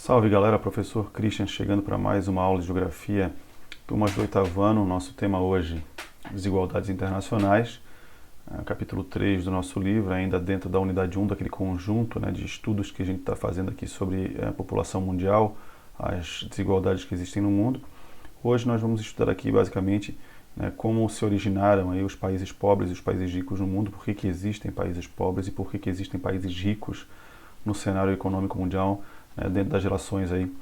Salve galera, professor Christian chegando para mais uma aula de Geografia, turma do oitavo ano. Nosso tema hoje, desigualdades internacionais, capítulo 3 do nosso livro, ainda dentro da unidade 1 daquele conjunto de estudos que a gente está fazendo aqui sobre a população mundial, as desigualdades que existem no mundo. Hoje nós vamos estudar aqui basicamente como se originaram aí os países pobres e os países ricos no mundo, por que existem países pobres e por que existem países ricos no cenário econômico mundial, dentro das relações aí,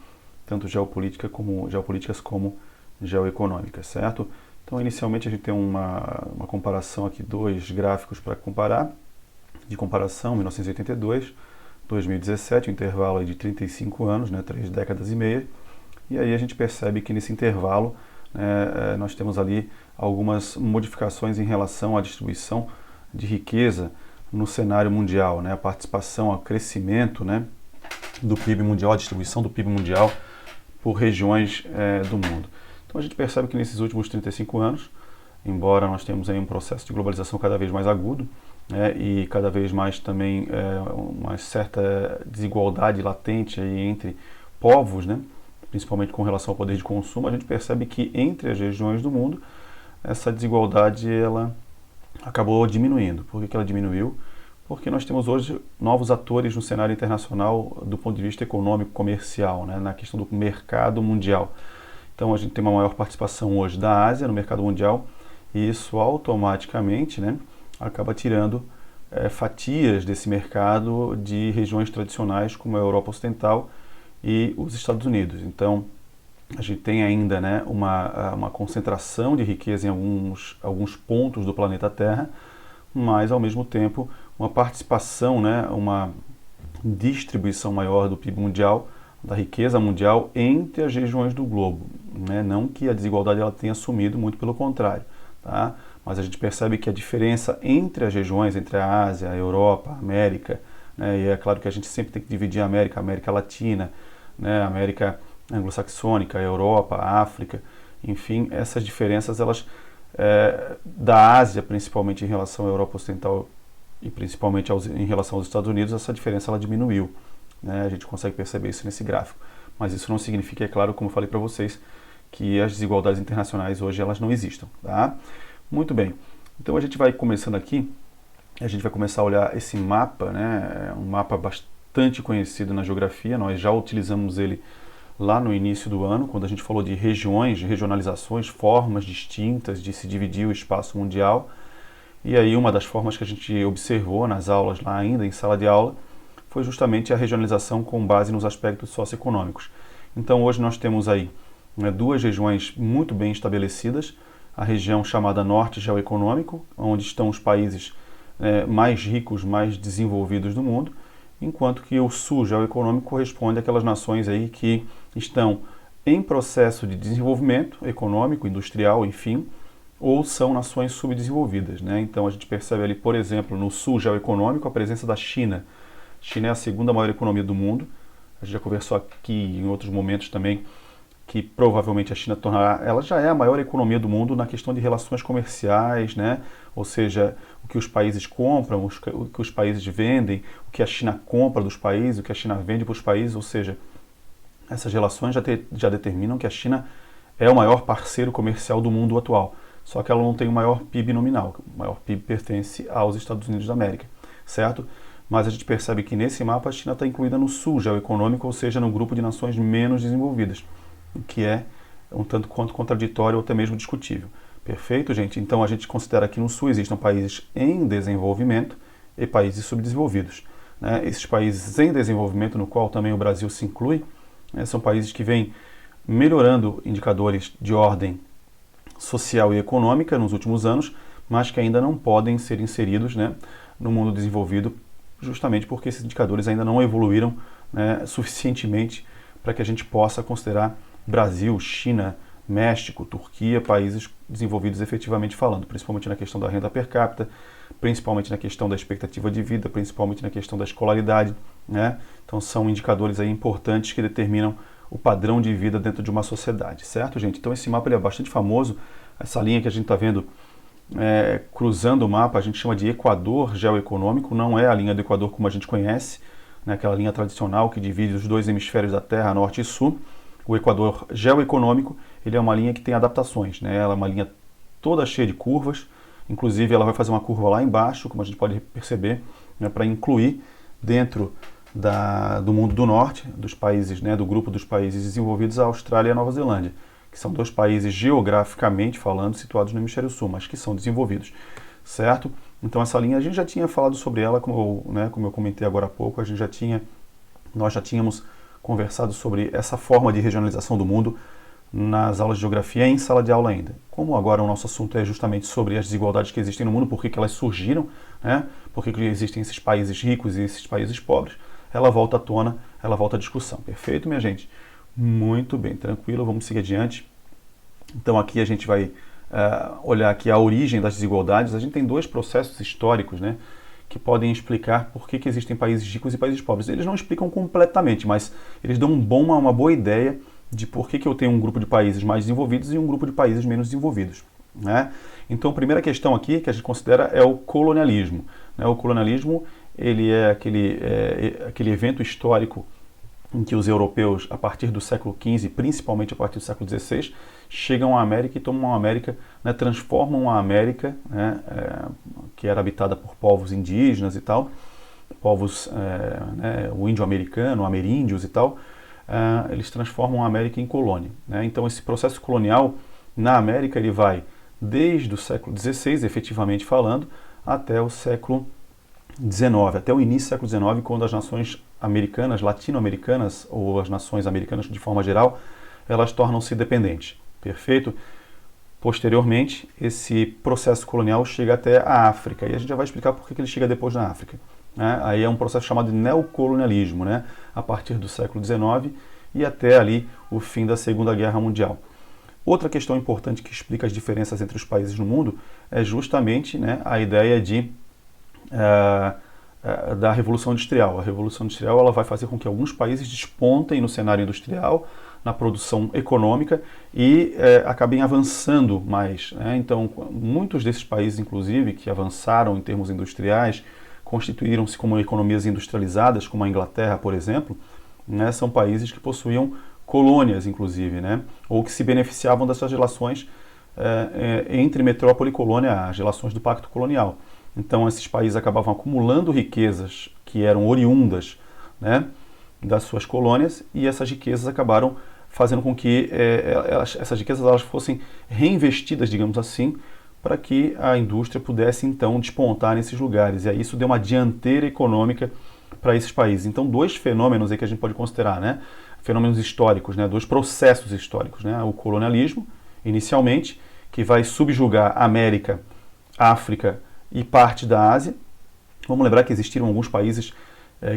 tanto geopolíticas como geoeconômicas, certo? Então, inicialmente, a gente tem uma comparação aqui, dois gráficos para comparar, de comparação, 1982, 2017, um intervalo aí de 35 anos, 3 décadas e meia, e aí a gente percebe que nesse intervalo nós temos ali algumas modificações em relação à distribuição de riqueza no cenário mundial, a participação, o crescimento, do PIB mundial, a distribuição do PIB mundial por regiões do mundo. Então a gente percebe que nesses últimos 35 anos, embora nós temos aí um processo de globalização cada vez mais agudo, e cada vez mais também uma certa desigualdade latente aí entre povos, principalmente com relação ao poder de consumo, a gente percebe que entre as regiões do mundo, essa desigualdade ela acabou diminuindo. Por que ela diminuiu? Porque nós temos hoje novos atores no cenário internacional do ponto de vista econômico, comercial, na questão do mercado mundial. Então a gente tem uma maior participação hoje da Ásia no mercado mundial e isso automaticamente acaba tirando fatias desse mercado de regiões tradicionais como a Europa Ocidental e os Estados Unidos. Então a gente tem ainda uma concentração de riqueza em alguns pontos do planeta Terra, mas ao mesmo tempo uma participação, uma distribuição maior do PIB mundial, da riqueza mundial entre as regiões do globo. Não que a desigualdade ela tenha sumido, muito pelo contrário. Tá? Mas a gente percebe que a diferença entre as regiões, entre a Ásia, a Europa, a América, e é claro que a gente sempre tem que dividir a América Latina, a América anglo-saxônica, a Europa, a África, enfim, essas diferenças elas da Ásia, principalmente em relação à Europa Ocidental e principalmente em relação aos Estados Unidos, essa diferença ela diminuiu. A gente consegue perceber isso nesse gráfico. Mas isso não significa, é claro, como eu falei para vocês, que as desigualdades internacionais hoje elas não existam. Tá? Muito bem. Então a gente vai começando aqui, a gente vai começar a olhar esse mapa, um mapa bastante conhecido na geografia, nós já utilizamos ele lá no início do ano, quando a gente falou de regiões, de regionalizações, formas distintas de se dividir o espaço mundial. E aí uma das formas que a gente observou nas aulas lá ainda, em sala de aula, foi justamente a regionalização com base nos aspectos socioeconômicos. Então hoje nós temos aí duas regiões muito bem estabelecidas, a região chamada Norte Geoeconômico, onde estão os países mais ricos, mais desenvolvidos do mundo, enquanto que o Sul Geoeconômico corresponde àquelas nações aí que estão em processo de desenvolvimento econômico, industrial, enfim, ou são nações subdesenvolvidas. Então a gente percebe ali, por exemplo, no Sul Geoeconômico, a presença da China. A China é a segunda maior economia do mundo. A gente já conversou aqui em outros momentos também que provavelmente a China ela já é a maior economia do mundo na questão de relações comerciais, ou seja, o que os países compram, o que os países vendem, o que a China compra dos países, o que a China vende para os países, ou seja, essas relações já determinam que a China é o maior parceiro comercial do mundo atual. Só que ela não tem o maior PIB nominal, o maior PIB pertence aos Estados Unidos da América, certo? Mas a gente percebe que nesse mapa a China está incluída no Sul Geoeconômico, ou seja, no grupo de nações menos desenvolvidas, o que é um tanto quanto contraditório ou até mesmo discutível. Perfeito, gente? Então a gente considera que no Sul existem países em desenvolvimento e países subdesenvolvidos. Esses países em desenvolvimento, no qual também o Brasil se inclui, são países que vêm melhorando indicadores de ordem social e econômica nos últimos anos, mas que ainda não podem ser inseridos no mundo desenvolvido, justamente porque esses indicadores ainda não evoluíram suficientemente para que a gente possa considerar Brasil, China, México, Turquia, países desenvolvidos efetivamente falando, principalmente na questão da renda per capita, principalmente na questão da expectativa de vida, principalmente na questão da escolaridade. Então são indicadores aí importantes que determinam o padrão de vida dentro de uma sociedade, certo, gente? Então esse mapa ele é bastante famoso, essa linha que a gente está vendo cruzando o mapa, a gente chama de Equador geoeconômico, não é a linha do Equador como a gente conhece, né, aquela linha tradicional que divide os dois hemisférios da Terra, norte e sul. O Equador geoeconômico, ele é uma linha que tem adaptações, né? Ela é uma linha toda cheia de curvas, inclusive ela vai fazer uma curva lá embaixo, como a gente pode perceber, né, para incluir dentro do mundo do norte, dos países, né, do grupo dos países desenvolvidos, a Austrália e a Nova Zelândia, que são dois países geograficamente falando situados no hemisfério sul, mas que são desenvolvidos, certo? Então essa linha a gente já tinha falado sobre ela, como eu comentei agora há pouco, nós já tínhamos conversado sobre essa forma de regionalização do mundo nas aulas de geografia em sala de aula ainda. Como agora o nosso assunto é justamente sobre as desigualdades que existem no mundo, por que elas surgiram, né? Por que existem esses países ricos e esses países pobres, ela volta à tona, ela volta à discussão. Perfeito, minha gente? Muito bem, tranquilo, vamos seguir adiante. Então aqui a gente vai olhar aqui a origem das desigualdades. A gente tem dois processos históricos, né, que podem explicar por que existem países ricos e países pobres. Eles não explicam completamente, mas eles dão uma boa ideia de por que eu tenho um grupo de países mais desenvolvidos e um grupo de países menos desenvolvidos, né? Então, a primeira questão aqui que a gente considera é o colonialismo, né? O colonialismo, ele é aquele evento histórico em que os europeus, a partir do século XV, principalmente a partir do século XVI, chegam à América e tomam a América, né, transformam a América, né, que era habitada por povos indígenas e tal, povos, né, o índio-americano, ameríndios e tal, eles transformam a América em colônia, né? Então esse processo colonial na América ele vai desde o século XVI, efetivamente falando, até o século XIX, até o início do século XIX, quando as nações americanas, latino-americanas, ou as nações americanas de forma geral, elas tornam-se dependentes. Perfeito? Posteriormente, esse processo colonial chega até a África, e a gente já vai explicar por que ele chega depois na África, né? Aí é um processo chamado de neocolonialismo, né? A partir do século XIX e até ali o fim da Segunda Guerra Mundial. Outra questão importante que explica as diferenças entre os países no mundo é justamente, né, a ideia da Revolução Industrial. A Revolução Industrial ela vai fazer com que alguns países despontem no cenário industrial, na produção econômica e acabem avançando mais, né? Então, muitos desses países, inclusive, que avançaram em termos industriais, constituíram-se como economias industrializadas, como a Inglaterra, por exemplo, né? São países que possuíam colônias, inclusive, né? Ou que se beneficiavam dessas relações entre metrópole e colônia, as relações do Pacto Colonial. Então, esses países acabavam acumulando riquezas que eram oriundas, né, das suas colônias, e essas riquezas acabaram fazendo com que essas riquezas elas fossem reinvestidas, digamos assim, para que a indústria pudesse, então, despontar nesses lugares. E aí isso deu uma dianteira econômica para esses países. Então, dois fenômenos aí que a gente pode considerar, né, fenômenos históricos, né, dois processos históricos, né, o colonialismo, inicialmente, que vai subjugar a América, África e parte da Ásia. Vamos lembrar que existiram alguns países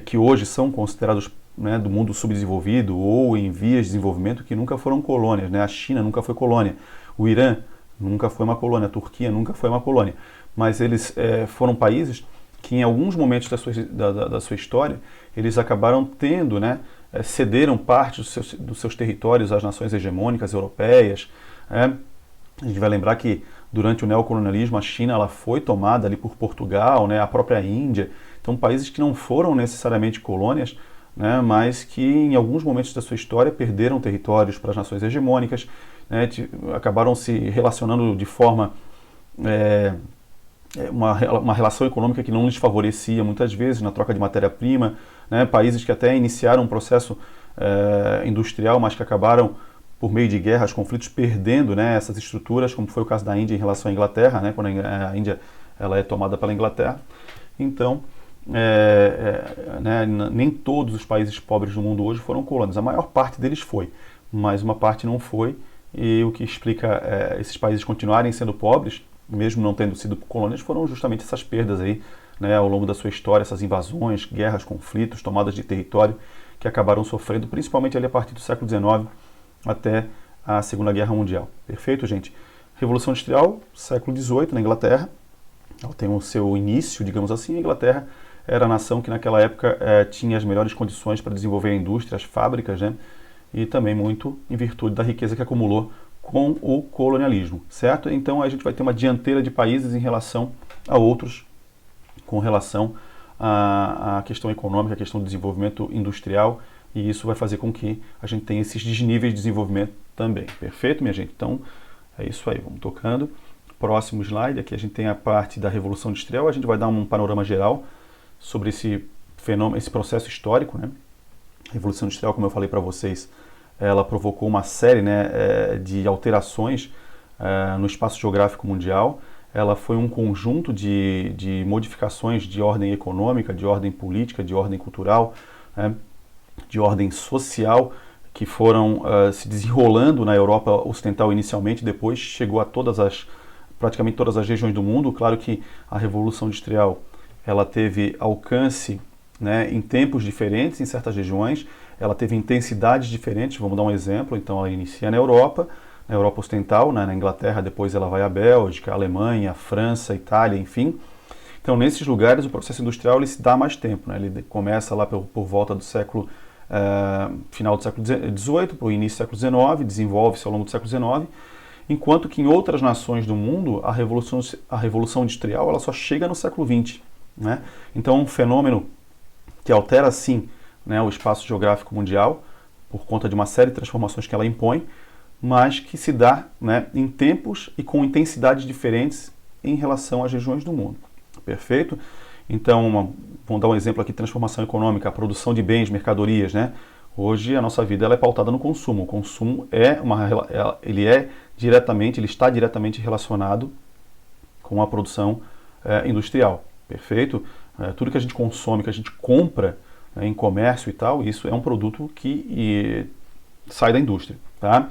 que hoje são considerados, né, do mundo subdesenvolvido ou em vias de desenvolvimento que nunca foram colônias, né? A China nunca foi colônia, o Irã nunca foi uma colônia, a Turquia nunca foi uma colônia, mas eles foram países que em alguns momentos da sua história eles acabaram tendo, né, cederam parte dos seus territórios às nações hegemônicas europeias, né? A gente vai lembrar que durante o neocolonialismo a China ela foi tomada ali por Portugal, né, a própria Índia. Então países que não foram necessariamente colônias, né, mas que em alguns momentos da sua história perderam territórios para as nações hegemônicas, né, acabaram se relacionando de forma uma relação econômica que não lhes favorecia muitas vezes na troca de matéria-prima, né, países que até iniciaram um processo industrial, mas que acabaram por meio de guerras, conflitos, perdendo, né, essas estruturas, como foi o caso da Índia em relação à Inglaterra, né, quando a Índia ela é tomada pela Inglaterra. Então, né, nem todos os países pobres do mundo hoje foram colônias. A maior parte deles foi, mas uma parte não foi. E o que explica esses países continuarem sendo pobres, mesmo não tendo sido colônias, foram justamente essas perdas aí, né, ao longo da sua história, essas invasões, guerras, conflitos, tomadas de território que acabaram sofrendo, principalmente ali a partir do século XIX até a Segunda Guerra Mundial. Perfeito, gente? Revolução Industrial, século XVIII, na Inglaterra. Ela tem o seu início, digamos assim. A Inglaterra era a nação que naquela época tinha as melhores condições para desenvolver a indústria, as fábricas, né? E também muito em virtude da riqueza que acumulou com o colonialismo, certo? Então a gente vai ter uma dianteira de países em relação a outros, com relação a questão econômica, a questão do desenvolvimento industrial, e isso vai fazer com que a gente tenha esses desníveis de desenvolvimento também. Perfeito, minha gente? Então, é isso aí, vamos tocando. Próximo slide, aqui a gente tem a parte da Revolução Industrial, a gente vai dar um panorama geral sobre esse fenômeno, esse processo histórico, né? A Revolução Industrial, como eu falei para vocês, ela provocou uma série, né, de alterações no espaço geográfico mundial. Ela foi um conjunto de modificações de ordem econômica, de ordem política, de ordem cultural, né, de ordem social, que foram se desenrolando na Europa Ocidental inicialmente, depois chegou a praticamente todas as regiões do mundo. Claro que a Revolução Industrial ela teve alcance, né, em tempos diferentes, em certas regiões, ela teve intensidades diferentes. Vamos dar um exemplo. Então ela inicia na Europa Ocidental, né, na Inglaterra, depois ela vai à Bélgica, Alemanha, França, Itália, enfim. Então nesses lugares o processo industrial ele se dá mais tempo, né? Ele começa lá por volta do final do século XVIII para o início do século XIX, desenvolve-se ao longo do século XIX, enquanto que em outras nações do mundo a revolução industrial ela só chega no século XX, né? Então é um fenômeno que altera sim, né, o espaço geográfico mundial por conta de uma série de transformações que ela impõe, mas que se dá, né, em tempos e com intensidades diferentes em relação às regiões do mundo. Perfeito? Então, vamos dar um exemplo aqui, transformação econômica, a produção de bens, mercadorias, né? Hoje a nossa vida ela é pautada no consumo. O consumo ele está diretamente relacionado com a produção industrial. Perfeito? Tudo que a gente consome, que a gente compra, né, em comércio e tal, isso é um produto que sai da indústria, tá?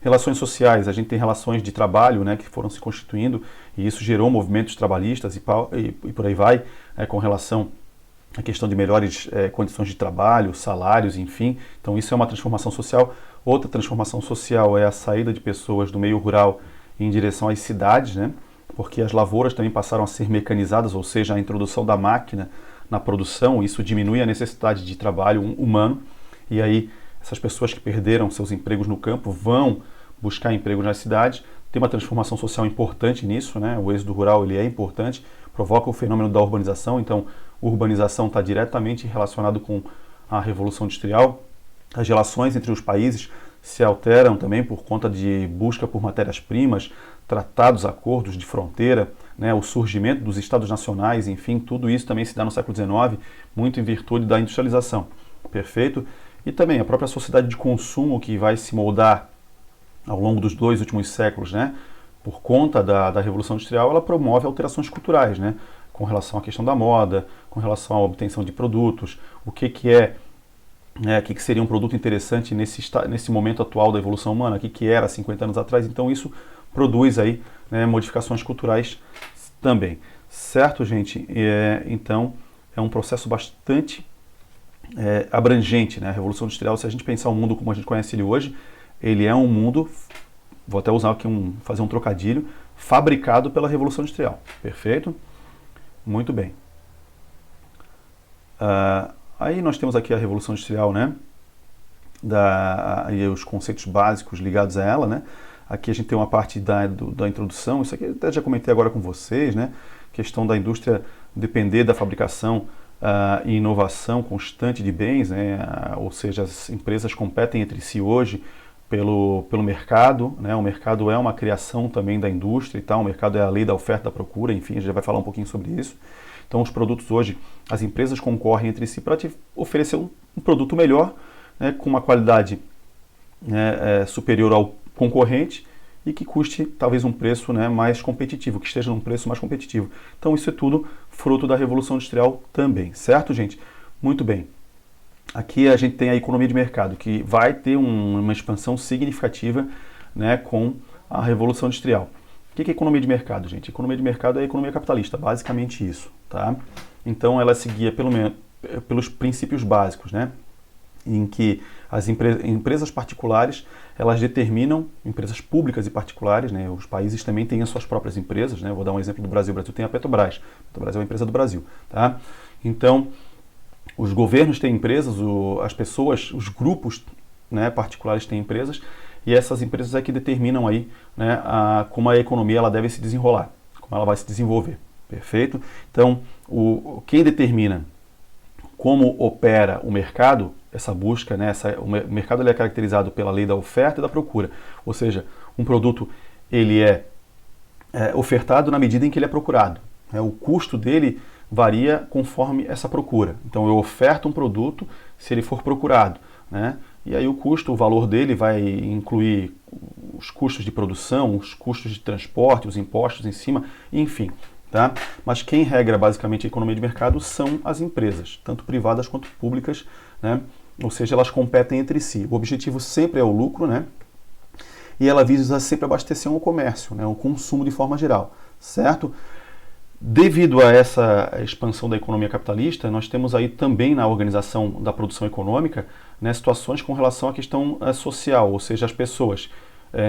Relações sociais, a gente tem relações de trabalho, né, que foram se constituindo, e isso gerou movimentos trabalhistas e por aí vai, com relação à questão de melhores condições de trabalho, salários, enfim. Então isso é uma transformação social. Outra transformação social é a saída de pessoas do meio rural em direção às cidades, né, porque as lavouras também passaram a ser mecanizadas, ou seja, a introdução da máquina na produção, isso diminui a necessidade de trabalho humano, e aí essas pessoas que perderam seus empregos no campo vão buscar empregos nas cidades. Tem uma transformação social importante nisso, né? O êxodo rural ele é importante, provoca o fenômeno da urbanização. Então, urbanização está diretamente relacionado com a Revolução Industrial. As relações entre os países se alteram também por conta de busca por matérias-primas, tratados, acordos de fronteira, né? O surgimento dos estados nacionais, enfim, tudo isso também se dá no século XIX, muito em virtude da industrialização. Perfeito? E também a própria sociedade de consumo que vai se moldar ao longo dos 2 últimos séculos, né, por conta da Revolução Industrial, ela promove alterações culturais, né, com relação à questão da moda, com relação à obtenção de produtos, o que seria um produto interessante nesse momento atual da evolução humana, o que era 50 anos atrás. Então isso produz aí, né, modificações culturais também. Certo, gente? Então é um processo bastante abrangente, né? A Revolução Industrial, se a gente pensar o mundo como a gente conhece ele hoje, ele é um mundo, vou até usar aqui fazer um trocadilho, fabricado pela Revolução Industrial. Perfeito? Muito bem. Aí nós temos aqui a Revolução Industrial, né? E os conceitos básicos ligados a ela, né? Aqui a gente tem uma parte da introdução, isso aqui eu até já comentei agora com vocês, né? Questão da indústria depender da fabricação e inovação constante de bens, né? Ou seja, as empresas competem entre si hoje pelo mercado, né? O mercado é uma criação também da indústria e tal, o mercado é a lei da oferta e da procura, enfim, a gente já vai falar um pouquinho sobre isso. Então os produtos hoje, as empresas concorrem entre si para te oferecer um produto melhor, né, com uma qualidade, né, superior ao concorrente e que custe talvez um preço, né, mais competitivo, que esteja num preço mais competitivo. Então isso é tudo fruto da Revolução Industrial também, certo, gente? Muito bem. Aqui a gente tem a economia de mercado, que vai ter uma expansão significativa, né, com a Revolução Industrial. O que é economia de mercado, gente? Economia de mercado é a economia capitalista, basicamente isso, tá? Então ela seguia pelos princípios básicos, né, em que as empresas particulares, elas determinam, empresas públicas e particulares, né, os países também têm as suas próprias empresas, né, vou dar um exemplo do Brasil. O Brasil tem a Petrobras. A Petrobras é uma empresa do Brasil, tá? Então, os governos têm empresas, as pessoas, os grupos, né, particulares têm empresas, e essas empresas é que determinam aí, né, como a economia ela deve se desenrolar, como ela vai se desenvolver. Perfeito? Então, quem determina como opera o mercado, essa busca, né, o mercado ele é caracterizado pela lei da oferta e da procura. Ou seja, um produto ele é ofertado na medida em que ele é procurado. O custo dele varia conforme essa procura. Então eu oferto um produto se ele for procurado, né? E aí o custo, o valor dele vai incluir os custos de produção, os custos de transporte, os impostos em cima, enfim. Tá? Mas quem regra basicamente a economia de mercado são as empresas, tanto privadas quanto públicas, né? Ou seja, elas competem entre si. O objetivo sempre é o lucro, né? E ela visa sempre abastecer o comércio, né? O consumo de forma geral, certo? Devido a essa expansão da economia capitalista, nós temos aí também na organização da produção econômica, né, situações com relação à questão social, ou seja, as pessoas.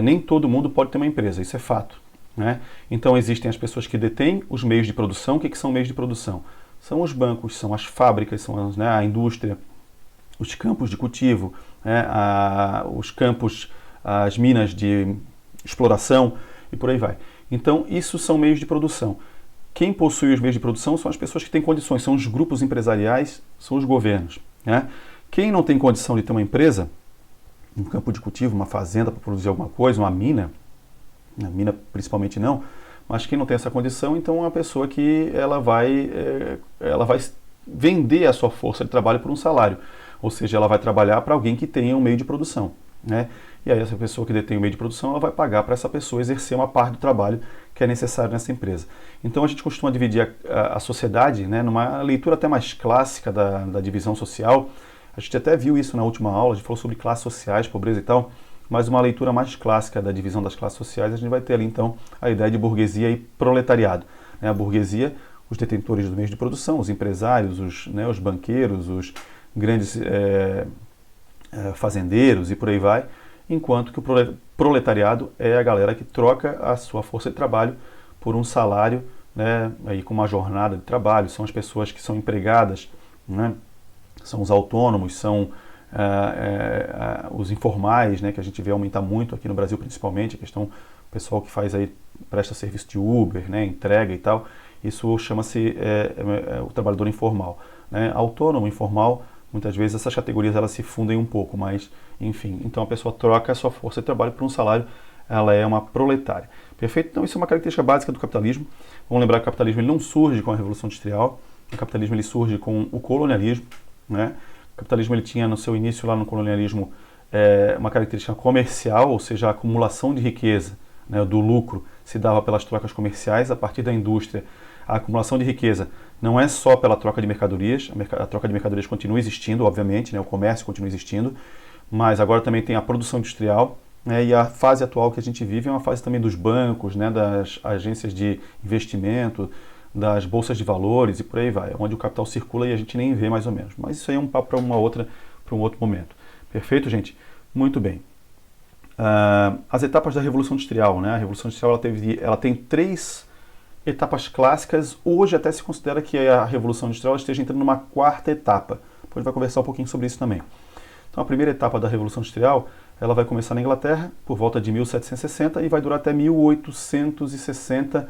Nem todo mundo pode ter uma empresa, isso é fato. Né? Então existem as pessoas que detêm os meios de produção. O que são meios de produção? São os bancos, são as fábricas, são né, a indústria, os campos de cultivo, né, os campos, as minas de exploração e por aí vai. Então isso são meios de produção. Quem possui os meios de produção são as pessoas que têm condições, são os grupos empresariais, são os governos. Né? Quem não tem condição de ter uma empresa, um campo de cultivo, uma fazenda para produzir alguma coisa, uma mina principalmente não, mas quem não tem essa condição, então é uma pessoa que ela vai vender a sua força de trabalho por um salário. Ou seja, ela vai trabalhar para alguém que tenha um meio de produção. Né? E aí essa pessoa que detém o meio de produção, ela vai pagar para essa pessoa exercer uma parte do trabalho que é necessário nessa empresa. Então a gente costuma dividir a sociedade, né, numa leitura até mais clássica da divisão social. A gente até viu isso na última aula, a gente falou sobre classes sociais, pobreza e tal, mas uma leitura mais clássica da divisão das classes sociais, a gente vai ter ali então a ideia de burguesia e proletariado. A burguesia, os detentores dos meios de produção, os empresários, os banqueiros, os grandes fazendeiros e por aí vai, enquanto que o proletariado é a galera que troca a sua força de trabalho por um salário, né, aí com uma jornada de trabalho. São as pessoas que são empregadas, né, são os autônomos, são os informais, né, que a gente vê aumentar muito aqui no Brasil, principalmente a questão, o pessoal que faz aí, presta serviço de Uber, né, entrega e tal, isso chama-se o trabalhador informal. Né? Autônomo, informal, muitas vezes essas categorias elas se fundem um pouco, mas enfim, então a pessoa troca a sua força de trabalho por um salário, ela é uma proletária. Perfeito? Então isso é uma característica básica do capitalismo. Vamos lembrar que o capitalismo ele não surge com a Revolução Industrial, o capitalismo ele surge com o colonialismo. Né? O capitalismo ele tinha no seu início lá no colonialismo uma característica comercial, ou seja, a acumulação de riqueza, né, do lucro se dava pelas trocas comerciais. A partir da indústria, a acumulação de riqueza não é só pela troca de mercadorias, a troca de mercadorias continua existindo, obviamente, né, o comércio continua existindo, mas agora também tem a produção industrial, né, e a fase atual que a gente vive é uma fase também dos bancos, né, das agências de investimento, das bolsas de valores e por aí vai, onde o capital circula e a gente nem vê mais ou menos. Mas isso aí é um papo para um outro momento. Perfeito, gente? Muito bem. As etapas da Revolução Industrial, né? A Revolução Industrial ela tem 3 etapas clássicas. Hoje até se considera que a Revolução Industrial esteja entrando numa 4ª etapa. Depois a gente vai conversar um pouquinho sobre isso também. Então a primeira etapa da Revolução Industrial, ela vai começar na Inglaterra por volta de 1760 e vai durar até 1860,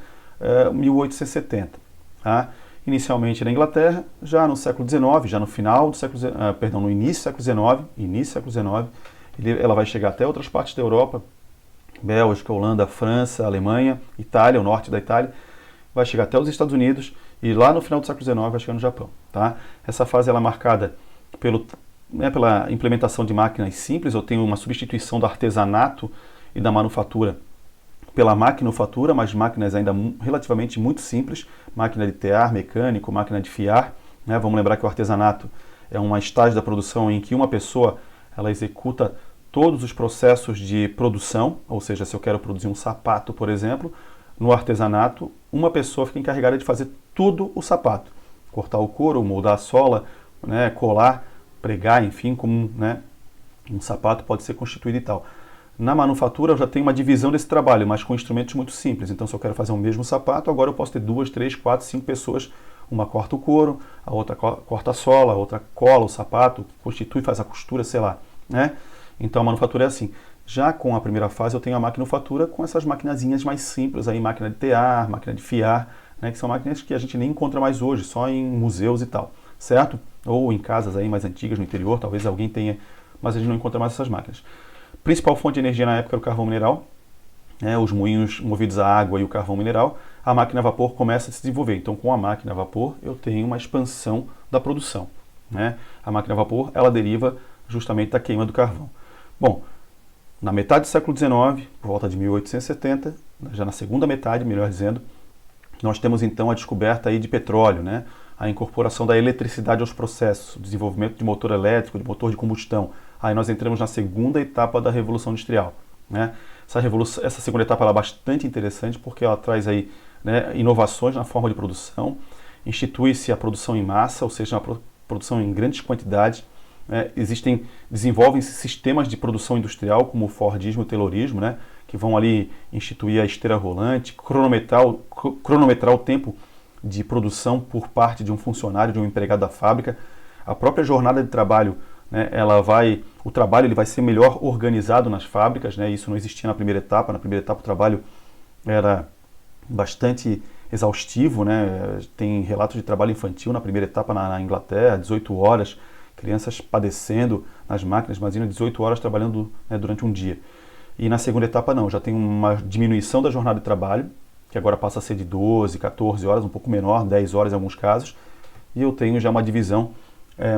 1870. Tá? Inicialmente na Inglaterra, já no século XIX, já no final do século no início do século XIX, ela vai chegar até outras partes da Europa, Bélgica, Holanda, França, Alemanha, Itália, o norte da Itália, vai chegar até os Estados Unidos e lá no final do século XIX vai chegar no Japão. Tá? Essa fase ela é marcada pela implementação de máquinas simples, ou tem uma substituição do artesanato e da manufatura pela maquinofatura, mas máquinas ainda relativamente muito simples, máquina de tear, mecânico, máquina de fiar. Né? Vamos lembrar que o artesanato é uma estágio da produção em que uma pessoa ela executa todos os processos de produção, ou seja, se eu quero produzir um sapato, por exemplo, no artesanato, uma pessoa fica encarregada de fazer tudo o sapato. Cortar o couro, moldar a sola, né, colar, pregar, enfim, como né, um sapato pode ser constituído e tal. Na manufatura eu já tenho uma divisão desse trabalho, mas com instrumentos muito simples. Então se eu quero fazer o mesmo sapato, agora eu posso ter 2, 3, 4, 5 pessoas. Uma corta o couro, a outra corta a sola, a outra cola o sapato, constitui, faz a costura, sei lá. Né? Então a manufatura é assim. Já com a primeira fase eu tenho a maquinofatura com essas maquinazinhas mais simples, aí, máquina de tear, máquina de fiar, né, que são máquinas que a gente nem encontra mais hoje, só em museus e tal, certo? Ou em casas aí mais antigas no interior, talvez alguém tenha, mas a gente não encontra mais essas máquinas. Principal fonte de energia na época era o carvão mineral, né, os moinhos movidos a água e o carvão mineral. A máquina a vapor começa a se desenvolver. Então, com a máquina a vapor, eu tenho uma expansão da produção, né? A máquina a vapor, ela deriva justamente da queima do carvão. Bom, na metade do século XIX, por volta de 1870, já na segunda metade, melhor dizendo, nós temos então a descoberta aí de petróleo, né? A incorporação da eletricidade aos processos, o desenvolvimento de motor elétrico, de motor de combustão. Aí nós entramos na segunda etapa da Revolução Industrial, né? Essa segunda etapa ela é bastante interessante porque ela traz aí, né, inovações na forma de produção, institui-se a produção em massa, ou seja, a produção em grandes quantidades. Desenvolvem-se sistemas de produção industrial como o Fordismo e o Taylorismo, né, que vão ali instituir a esteira rolante, cronometrar o tempo de produção por parte de um funcionário, de um empregado da fábrica. A própria jornada de trabalho, né, o trabalho ele vai ser melhor organizado nas fábricas, né, isso não existia na primeira etapa. Na primeira etapa o trabalho era bastante exaustivo, né, tem relatos de trabalho infantil na primeira etapa na Inglaterra, 18 horas, crianças padecendo nas máquinas, imagina 18 horas trabalhando, né, durante um dia. E na segunda etapa não, já tem uma diminuição da jornada de trabalho, que agora passa a ser de 12, 14 horas, um pouco menor, 10 horas em alguns casos, e eu tenho já uma divisão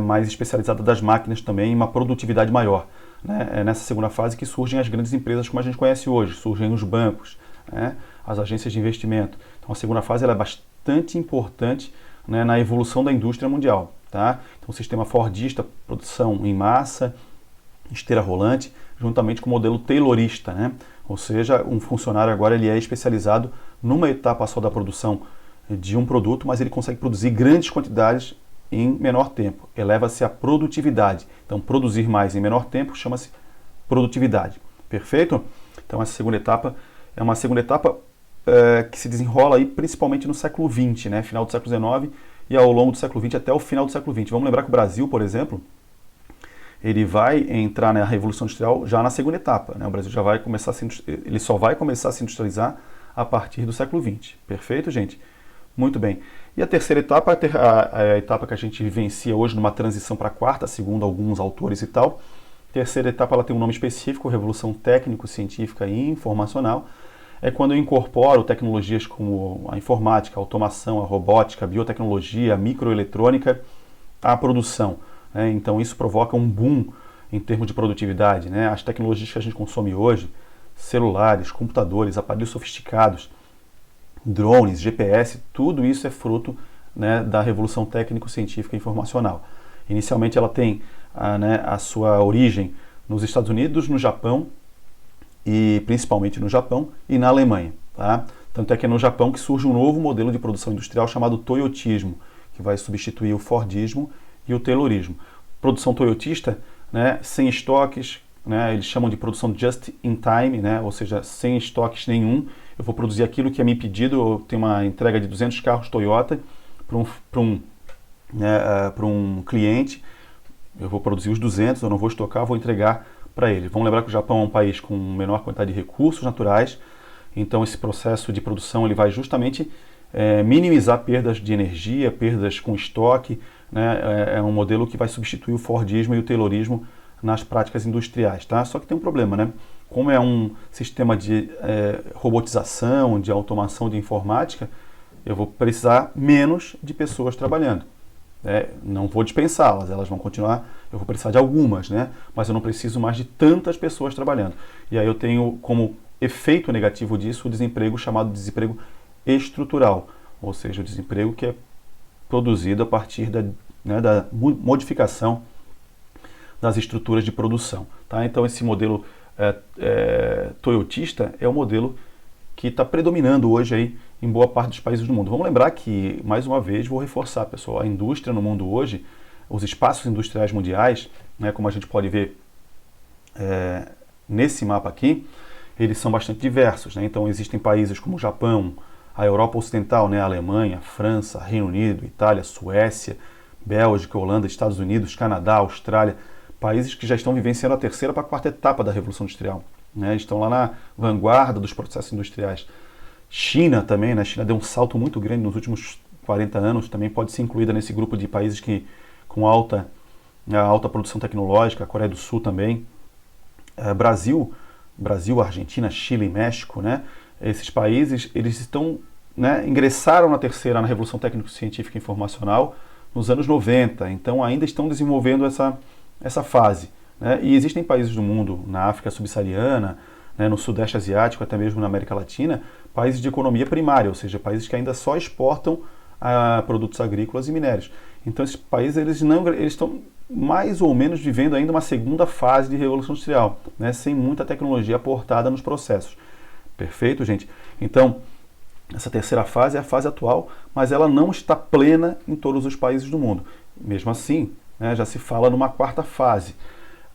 mais especializada das máquinas também, uma produtividade maior, né? É nessa segunda fase que surgem as grandes empresas como a gente conhece hoje, surgem os bancos, né? As agências de investimento. Então a segunda fase ela é bastante importante, né, na evolução da indústria mundial. Tá? Então o sistema fordista, produção em massa, esteira rolante, juntamente com o modelo taylorista, né? Ou seja, um funcionário agora ele é especializado numa etapa só da produção de um produto, mas ele consegue produzir grandes quantidades em menor tempo. Eleva-se a produtividade. Então, produzir mais em menor tempo chama-se produtividade. Perfeito? Então, essa segunda etapa é uma segunda etapa que se desenrola aí principalmente no século XX, né? Final do século XIX e ao longo do século XX até o final do século XX. Vamos lembrar que o Brasil, por exemplo, ele vai entrar na Revolução Industrial já na segunda etapa, né? O Brasil já vai começar ele só vai começar a se industrializar a partir do século XX. Perfeito, gente? Muito bem. E a terceira etapa, a etapa que a gente vivencia hoje numa transição para a quarta, segundo alguns autores e tal. A terceira etapa ela tem um nome específico, Revolução Técnico-Científica e Informacional. É quando eu incorporo tecnologias como a informática, a automação, a robótica, a biotecnologia, a microeletrônica à produção, né? Então isso provoca um boom em termos de produtividade, né? As tecnologias que a gente consome hoje, celulares, computadores, aparelhos sofisticados, drones, GPS, tudo isso é fruto, né, da Revolução Técnico-Científica e Informacional. Inicialmente ela tem a sua origem nos Estados Unidos, no Japão, e principalmente no Japão e na Alemanha. Tá? Tanto é que é no Japão que surge um novo modelo de produção industrial chamado Toyotismo, que vai substituir o Fordismo e o Taylorismo. Produção toyotista, né, sem estoques, né, eles chamam de produção just in time, né, ou seja, sem estoques nenhum. Eu vou produzir aquilo que é me pedido. Eu tenho uma entrega de 200 carros Toyota para um cliente. Eu vou produzir os 200, eu não vou estocar, vou entregar para ele. Vamos lembrar que o Japão é um país com menor quantidade de recursos naturais, então esse processo de produção ele vai justamente minimizar perdas de energia, perdas com estoque, né? É um modelo que vai substituir o Fordismo e o Taylorismo nas práticas industriais. Tá? Só que tem um problema, né? Como é um sistema de robotização, de automação de informática, eu vou precisar menos de pessoas trabalhando. Não vou dispensá-las, elas vão continuar, eu vou precisar de algumas, né? Mas eu não preciso mais de tantas pessoas trabalhando. E aí eu tenho como efeito negativo disso o desemprego chamado de desemprego estrutural, ou seja, o desemprego que é produzido a partir da modificação das estruturas de produção. Tá? Então esse modelo toyotista é o modelo que está predominando hoje aí em boa parte dos países do mundo. Vamos lembrar que, mais uma vez, vou reforçar, pessoal, a indústria no mundo hoje, os espaços industriais mundiais, né, como a gente pode ver nesse mapa aqui, eles são bastante diversos, né? Então existem países como o Japão, a Europa Ocidental, né, a Alemanha, França, Reino Unido, Itália, Suécia, Bélgica, Holanda, Estados Unidos, Canadá, Austrália, países que já estão vivenciando a terceira para a quarta etapa da Revolução Industrial, né? Estão lá na vanguarda dos processos industriais. China também, né? A China deu um salto muito grande nos últimos 40 anos, também pode ser incluída nesse grupo de países que com alta produção tecnológica, a Coreia do Sul também, Brasil, Argentina, Chile e México, né? Esses países, eles estão, né, ingressaram na Revolução Técnico-Científica e Informacional nos anos 90, então ainda estão desenvolvendo essa fase, né? E existem países do mundo, na África subsaariana, né, no Sudeste Asiático, até mesmo na América Latina, países de economia primária, ou seja, países que ainda só exportam produtos agrícolas e minérios. Então esses países eles estão mais ou menos vivendo ainda uma segunda fase de revolução industrial, né, sem muita tecnologia aportada nos processos. Perfeito, gente? Então, essa terceira fase é a fase atual, mas ela não está plena em todos os países do mundo. Mesmo assim, né, já se fala numa quarta fase,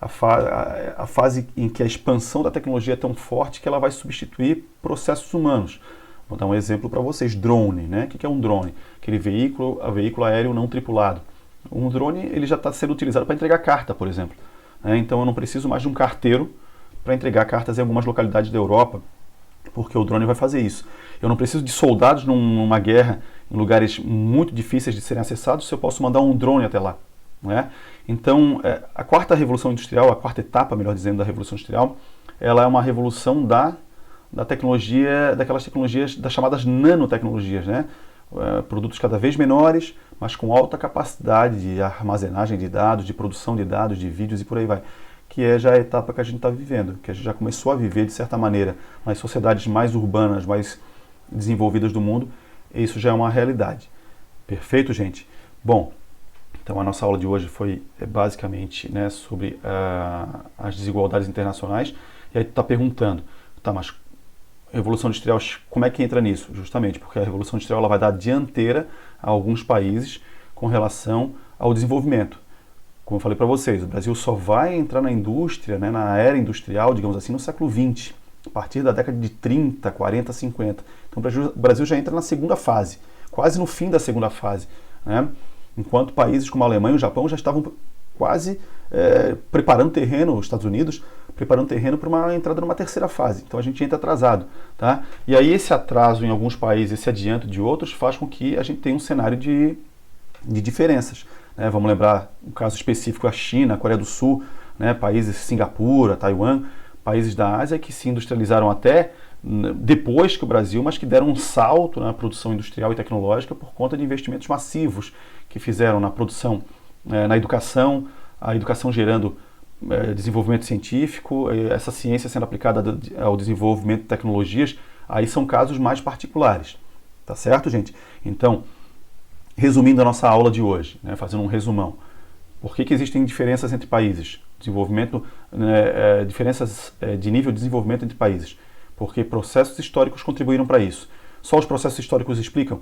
a fase em que a expansão da tecnologia é tão forte que ela vai substituir processos humanos. Vou dar um exemplo para vocês, drone, né? O que é um drone? Aquele veículo aéreo não tripulado. Um drone ele já está sendo utilizado para entregar carta, por exemplo, né? Então eu não preciso mais de um carteiro para entregar cartas em algumas localidades da Europa, porque o drone vai fazer isso. Eu não preciso de soldados numa guerra em lugares muito difíceis de serem acessados se eu posso mandar um drone até lá, né? Então, a quarta revolução industrial, a quarta etapa, melhor dizendo, da revolução industrial, ela é uma revolução da tecnologia, daquelas tecnologias, das chamadas nanotecnologias, né? Produtos cada vez menores, mas com alta capacidade de armazenagem de dados, de produção de dados, de vídeos e por aí vai. Que é já a etapa que a gente está vivendo, que a gente já começou a viver, de certa maneira, nas sociedades mais urbanas, mais desenvolvidas do mundo, e isso já é uma realidade. Perfeito, gente? Bom, então a nossa aula de hoje foi basicamente, né, sobre as desigualdades internacionais, e aí tu está perguntando, tá, mas Revolução Industrial, como é que entra nisso? Justamente porque a Revolução Industrial ela vai dar dianteira a alguns países com relação ao desenvolvimento. Como eu falei para vocês, o Brasil só vai entrar na indústria, né, na era industrial, digamos assim, no século XX, a partir da década de 30, 40, 50. Então o Brasil já entra na segunda fase, quase no fim da segunda fase, né? Enquanto países como a Alemanha e o Japão já estavam quase preparando terreno, os Estados Unidos, preparando terreno para uma entrada numa terceira fase. Então a gente entra atrasado, tá? E aí esse atraso em alguns países, esse adianto de outros, faz com que a gente tenha um cenário de diferenças, né? Vamos lembrar um caso específico, a China, a Coreia do Sul, né? Países Singapura, Taiwan, países da Ásia que se industrializaram até depois que o Brasil, mas que deram um salto na produção industrial e tecnológica por conta de investimentos massivos que fizeram na produção, na educação, a educação gerando desenvolvimento científico, essa ciência sendo aplicada ao desenvolvimento de tecnologias, aí são casos mais particulares, tá certo, gente? Então, resumindo a nossa aula de hoje, né, fazendo um resumão, por que existem diferenças entre países? Desenvolvimento, diferenças de nível de desenvolvimento entre países, porque processos históricos contribuíram para isso. Só os processos históricos explicam?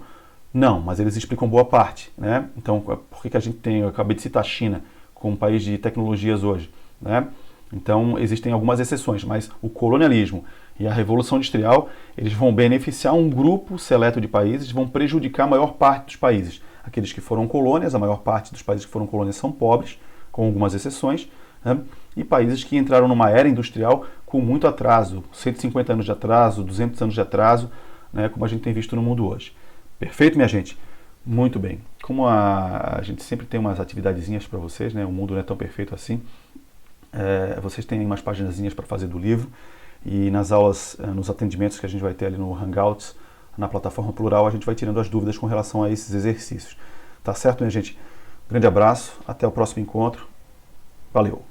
Não, mas eles explicam boa parte, né? Então, por que a gente tem, eu acabei de citar a China como um país de tecnologias hoje, né? Então, existem algumas exceções, mas o colonialismo e a Revolução Industrial, eles vão beneficiar um grupo seleto de países, vão prejudicar a maior parte dos países. Aqueles que foram colônias, a maior parte dos países que foram colônias são pobres, com algumas exceções, né? E países que entraram numa era industrial com muito atraso, 150 anos de atraso, 200 anos de atraso, né? Como a gente tem visto no mundo hoje. Perfeito, minha gente? Muito bem. Como a gente sempre tem umas atividadezinhas para vocês, né? O mundo não é tão perfeito assim. Vocês têm umas paginazinhas para fazer do livro e nas aulas, nos atendimentos que a gente vai ter ali no Hangouts, na plataforma Plural, a gente vai tirando as dúvidas com relação a esses exercícios. Tá certo, minha gente? Grande abraço, até o próximo encontro. Valeu!